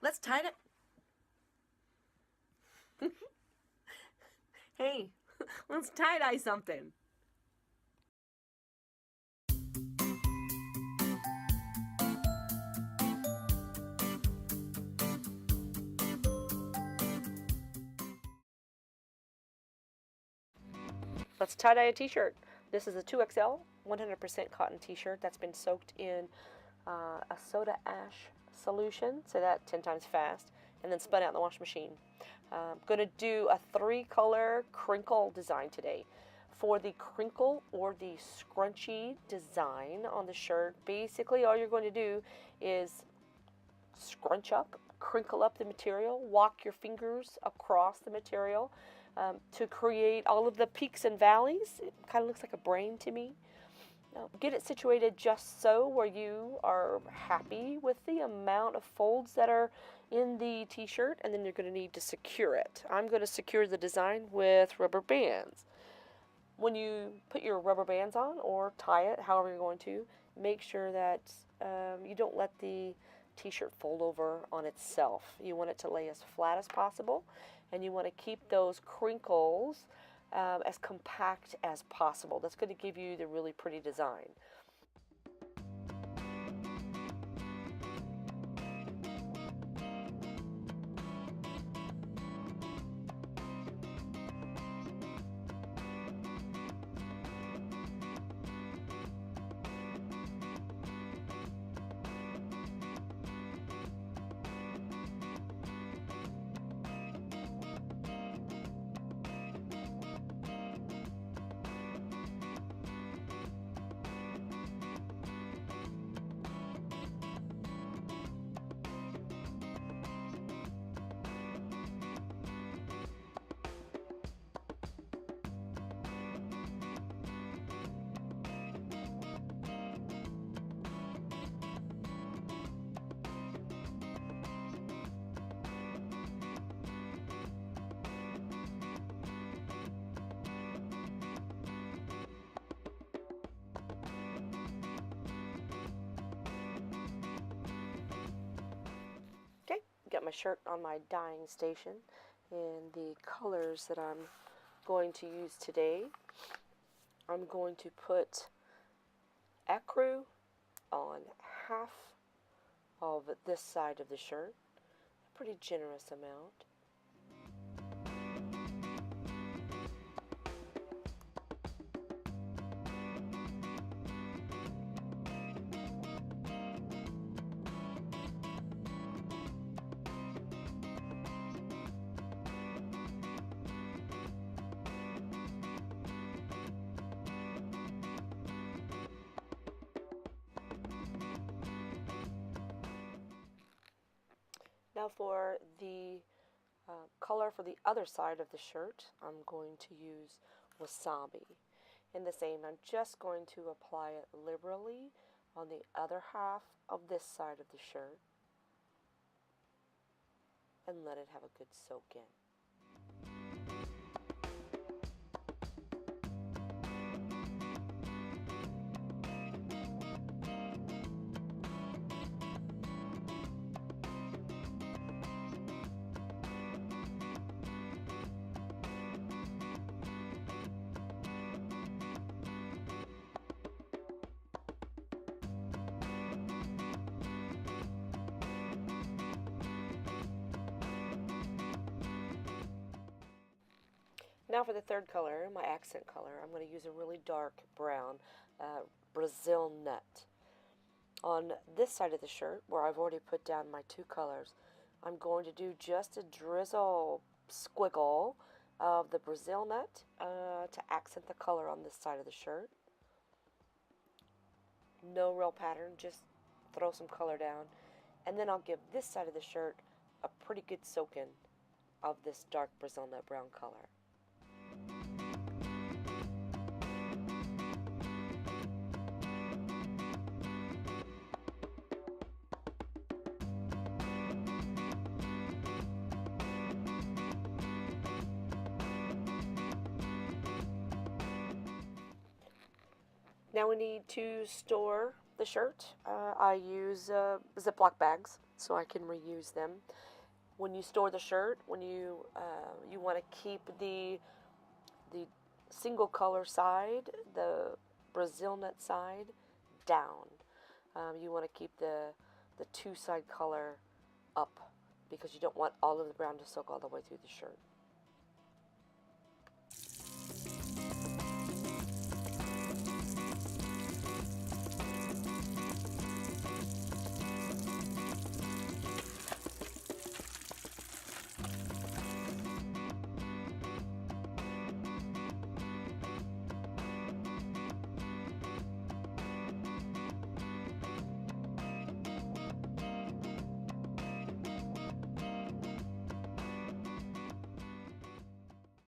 Let's tie it. Hey, let's tie-dye something. Let's tie-dye a t-shirt. This is a 2XL, 100% cotton t-shirt that's been soaked in a soda ash solution, so that 10 times fast, and then spun out in the wash machine. I'm going to do a 3-color crinkle design today. For the crinkle or the scrunchy design on the shirt, basically all you're going to do is scrunch up, crinkle up the material, walk your fingers across the material to create all of the peaks and valleys. It kind of looks like a brain to me. Get it situated just so where you are happy with the amount of folds that are in the t-shirt, and then you're going to need to secure it. I'm going to secure the design with rubber bands. When you put your rubber bands on or tie it, however you're going to, make sure that you don't let the t-shirt fold over on itself. You want it to lay as flat as possible, and you want to keep those crinkles as compact as possible. That's going to give you the really pretty design. Okay, got my shirt on my dyeing station, and the colors that I'm going to use today, I'm going to put Ecru on half of this side of the shirt, a pretty generous amount. Now for the color for the other side of the shirt, I'm going to use Wasabi. In the same, I'm just going to apply it liberally on the other half of this side of the shirt and let it have a good soak in. Now for the third color, my accent color, I'm going to use a really dark brown Brazil Nut. On this side of the shirt, where I've already put down my 2 colors, I'm going to do just a drizzle squiggle of the Brazil Nut to accent the color on this side of the shirt. No real pattern, just throw some color down. And then I'll give this side of the shirt a pretty good soak in of this dark Brazil Nut brown color. Now we need to store the shirt. I use Ziploc bags, so I can reuse them. When you store the shirt, when you want to keep the single color side, the Brazil nut side, down. You want to keep the two side color up because you don't want all of the brown to soak all the way through the shirt.